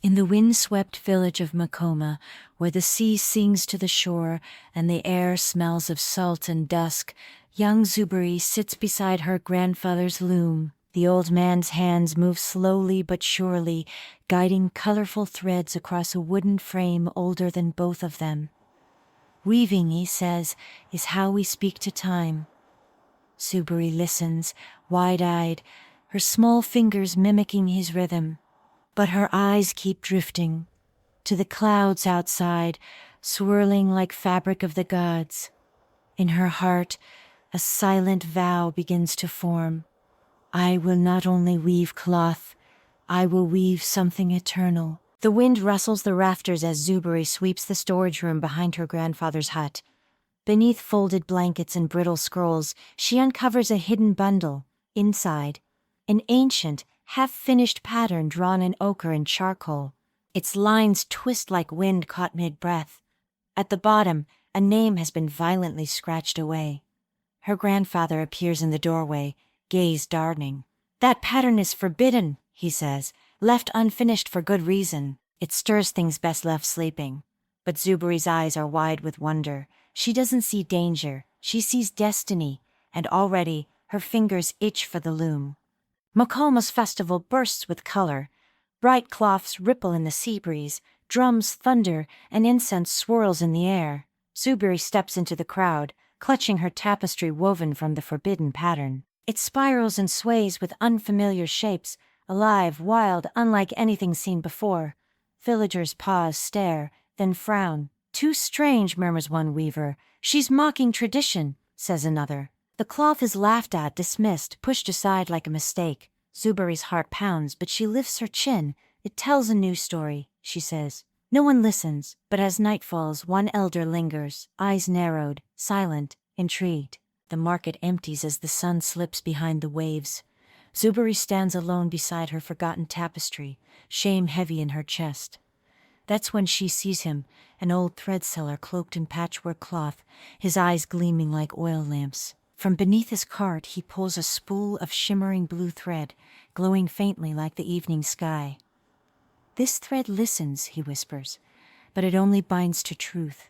In the wind-swept village of Makoma, where the sea sings to the shore and the air smells of salt and dusk, young Zuberi sits beside her grandfather's loom. The old man's hands move slowly but surely, guiding colorful threads across a wooden frame older than both of them. Weaving, he says, is how we speak to time. Zuberi listens, wide-eyed, her small fingers mimicking his rhythm. But her eyes keep drifting to the clouds outside, swirling like fabric of the gods. In her heart, a silent vow begins to form. I will not only weave cloth, I will weave something eternal. The wind rustles the rafters as Zuberi sweeps the storage room behind her grandfather's hut. Beneath folded blankets and brittle scrolls, she uncovers a hidden bundle. Inside, an ancient, half-finished pattern drawn in ochre and charcoal. Its lines twist like wind caught mid-breath. At the bottom, a name has been violently scratched away. Her grandfather appears in the doorway, gaze darting. That pattern is forbidden, he says, left unfinished for good reason. It stirs things best left sleeping. But Zuberi's eyes are wide with wonder. She doesn't see danger, she sees destiny, and already her fingers itch for the loom. Makoma's festival bursts with color. Bright cloths ripple in the sea breeze, drums thunder, and incense swirls in the air. Zuberi steps into the crowd, clutching her tapestry woven from the forbidden pattern. It spirals and sways with unfamiliar shapes, alive, wild, unlike anything seen before. Villagers pause, stare, then frown. Too strange, murmurs one weaver. She's mocking tradition, says another. The cloth is laughed at, dismissed, pushed aside like a mistake. Zuberi's heart pounds, but she lifts her chin. It tells a new story, she says. No one listens, but as night falls, one elder lingers, eyes narrowed, silent, intrigued. The market empties as the sun slips behind the waves. Zuberi stands alone beside her forgotten tapestry, shame heavy in her chest. That's when she sees him, an old thread seller cloaked in patchwork cloth, his eyes gleaming like oil lamps. From beneath his cart he pulls a spool of shimmering blue thread, glowing faintly like the evening sky. This thread listens, he whispers, but it only binds to truth.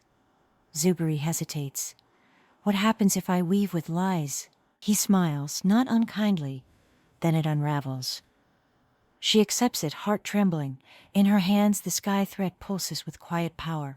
Zuberi hesitates. What happens if I weave with lies? He smiles, not unkindly. Then it unravels. She accepts it, heart trembling. In her hands the sky thread pulses with quiet power.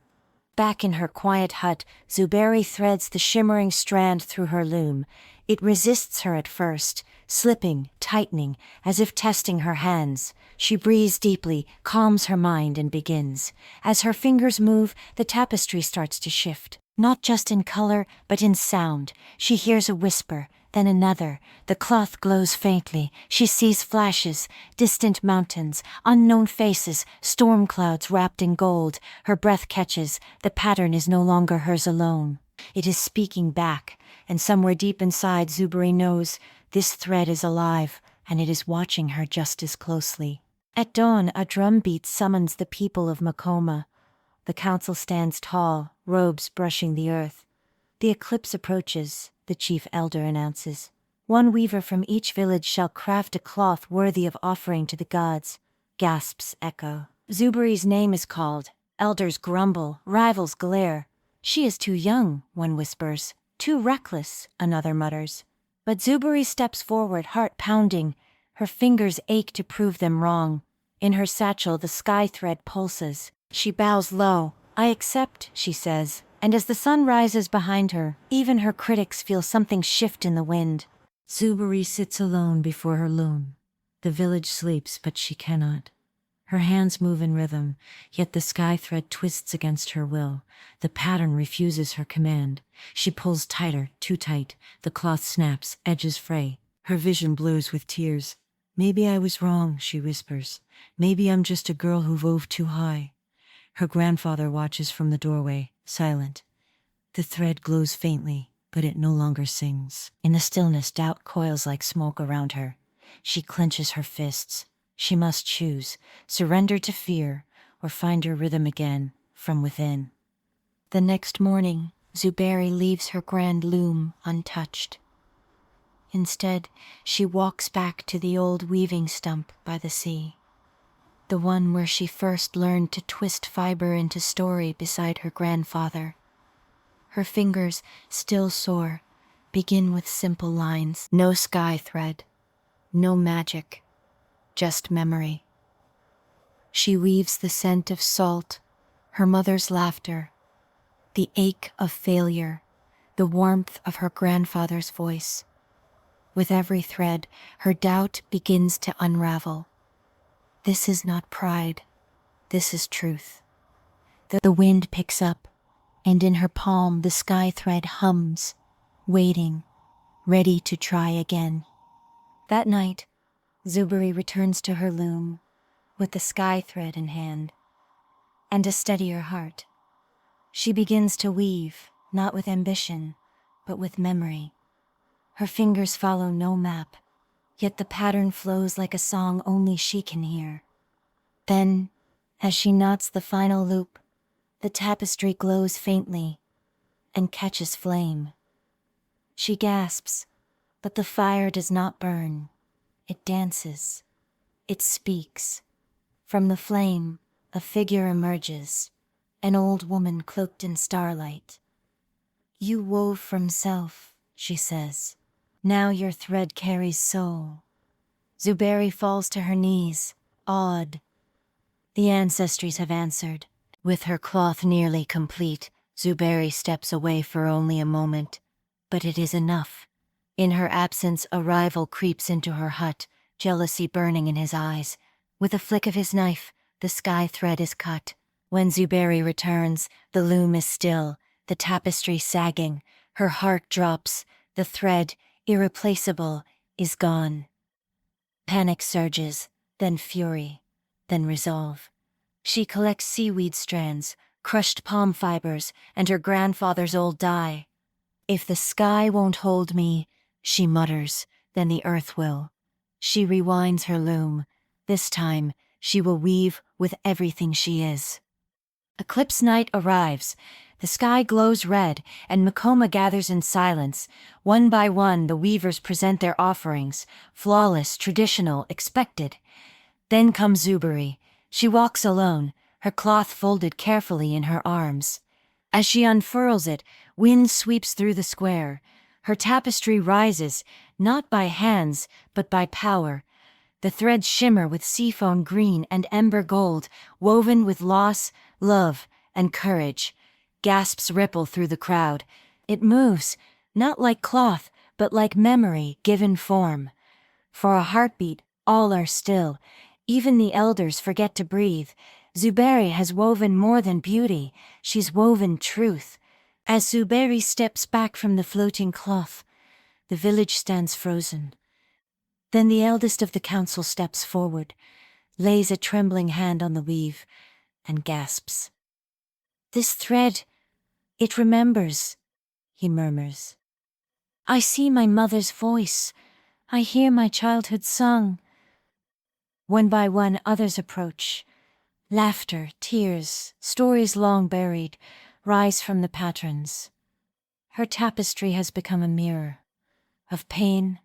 Back in her quiet hut, Zuberi threads the shimmering strand through her loom. It resists her at first, slipping, tightening, as if testing her hands. She breathes deeply, calms her mind, and begins. As her fingers move, the tapestry starts to shift. Not just in color, but in sound. She hears a whisper, then another. The cloth glows faintly. She sees flashes, distant mountains, unknown faces, storm clouds wrapped in gold. Her breath catches. The pattern is no longer hers alone. It is speaking back, and somewhere deep inside Zuberi knows this thread is alive, and it is watching her just as closely. At dawn, a drum beat summons the people of Makoma. The council stands tall, robes brushing the earth. The eclipse approaches, the chief elder announces. One weaver from each village shall craft a cloth worthy of offering to the gods. Gasps echo. Zuberi's name is called. Elders grumble, rivals glare. She is too young, one whispers. Too reckless, another mutters. But Zuberi steps forward, heart pounding. Her fingers ache to prove them wrong. In her satchel the sky thread pulses. She bows low. I accept, she says. And as the sun rises behind her, even her critics feel something shift in the wind. Zuberi sits alone before her loom. The village sleeps, but she cannot. Her hands move in rhythm, yet the sky thread twists against her will. The pattern refuses her command. She pulls tighter, too tight. The cloth snaps, edges fray. Her vision blurs with tears. Maybe I was wrong, she whispers. Maybe I'm just a girl who wove too high. Her grandfather watches from the doorway, silent. The thread glows faintly, but it no longer sings. In the stillness, doubt coils like smoke around her. She clenches her fists. She must choose, surrender to fear, or find her rhythm again, from within. The next morning, Zuberi leaves her grand loom untouched. Instead, she walks back to the old weaving stump by the sea. the one where she first learned to twist fiber into story beside her grandfather. Her fingers, still sore, begin with simple lines. No sky thread, no magic, just memory. She weaves the scent of salt, her mother's laughter, the ache of failure, the warmth of her grandfather's voice. With every thread, her doubt begins to unravel. This is not pride, this is truth. The wind picks up, and in her palm the sky thread hums, waiting, ready to try again. That night, Zuberi returns to her loom, with the sky thread in hand, and a steadier heart. She begins to weave, not with ambition, but with memory. Her fingers follow no map, yet the pattern flows like a song only she can hear. Then, as she knots the final loop, the tapestry glows faintly and catches flame. She gasps, but the fire does not burn. It dances. It speaks. From the flame, a figure emerges, an old woman cloaked in starlight. "You wove from self," she says. "Now your thread carries soul." Zuberi falls to her knees, awed. The ancestries have answered. With her cloth nearly complete, Zuberi steps away for only a moment. But it is enough. In her absence, a rival creeps into her hut, jealousy burning in his eyes. With a flick of his knife, the sky thread is cut. When Zuberi returns, the loom is still, the tapestry sagging. Her heart drops. The thread, irreplaceable, is gone. Panic surges, then fury, then resolve. She collects seaweed strands, crushed palm fibers, and her grandfather's old dye. "If the sky won't hold me," she mutters, "then the earth will." She rewinds her loom. This time, she will weave with everything she is. Eclipse night arrives. The sky glows red, and Makoma gathers in silence. One by one, the weavers present their offerings, flawless, traditional, expected. Then comes Zuberi. She walks alone, her cloth folded carefully in her arms. As she unfurls it, wind sweeps through the square. Her tapestry rises, not by hands, but by power. The threads shimmer with seafoam green and ember gold, woven with loss, love, and courage. Gasps ripple through the crowd. It moves, not like cloth, but like memory given form. For a heartbeat, all are still. Even the elders forget to breathe. Zuberi has woven more than beauty. She's woven truth. As Zuberi steps back from the floating cloth, the village stands frozen. Then the eldest of the council steps forward, lays a trembling hand on the weave, and gasps. "This thread, it remembers," he murmurs. "I see my mother's voice. I hear my childhood song." One by one others approach. Laughter, tears, stories long buried, rise from the patterns. Her tapestry has become a mirror of pain,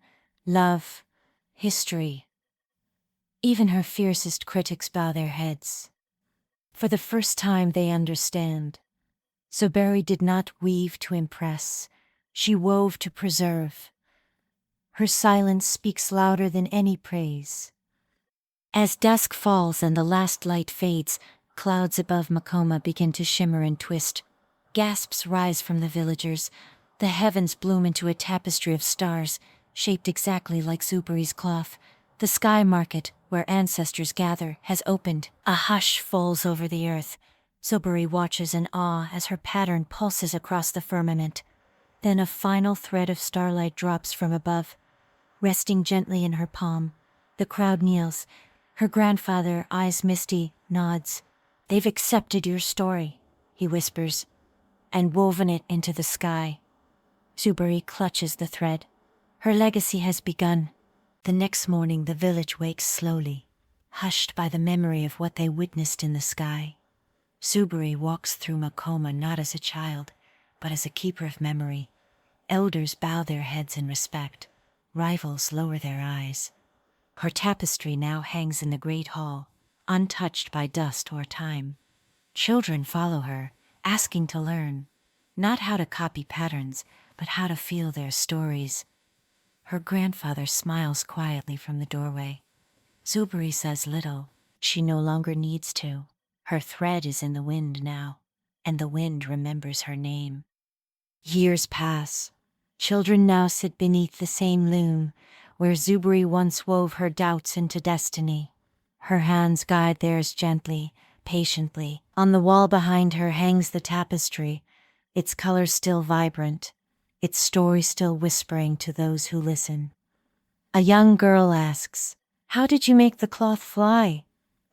love, history. Even her fiercest critics bow their heads. For the first time they understand. Zuberi did not weave to impress. She wove to preserve. Her silence speaks louder than any praise. As dusk falls and the last light fades, clouds above Makoma begin to shimmer and twist. Gasps rise from the villagers. The heavens bloom into a tapestry of stars, shaped exactly like Zuberi's cloth. The sky market, where ancestors gather, has opened. A hush falls over the earth. Zuberi watches in awe as her pattern pulses across the firmament. Then a final thread of starlight drops from above, resting gently in her palm. The crowd kneels. Her grandfather, eyes misty, nods. "They've accepted your story," he whispers, "and woven it into the sky." Zuberi clutches the thread. Her legacy has begun. The next morning the village wakes slowly, hushed by the memory of what they witnessed in the sky. Zuberi walks through Makoma not as a child, but as a keeper of memory. Elders bow their heads in respect. Rivals lower their eyes. Her tapestry now hangs in the great hall, untouched by dust or time. Children follow her, asking to learn, not how to copy patterns, but how to feel their stories. Her grandfather smiles quietly from the doorway. Zuberi says little. She no longer needs to. Her thread is in the wind now, and the wind remembers her name. Years pass. Children now sit beneath the same loom, where Zuberi once wove her doubts into destiny. Her hands guide theirs gently, patiently. On the wall behind her hangs the tapestry, its colors still vibrant, its story still whispering to those who listen. A young girl asks, "How did you make the cloth fly?"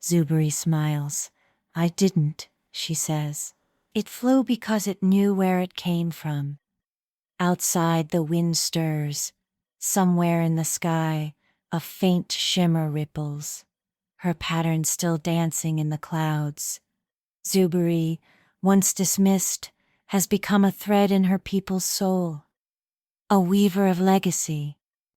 Zuberi smiles. "I didn't," she says. "It flew because it knew where it came from." Outside the wind stirs. Somewhere in the sky, a faint shimmer ripples, her pattern still dancing in the clouds. Zuberi, once dismissed, has become a thread in her people's soul, a weaver of legacy,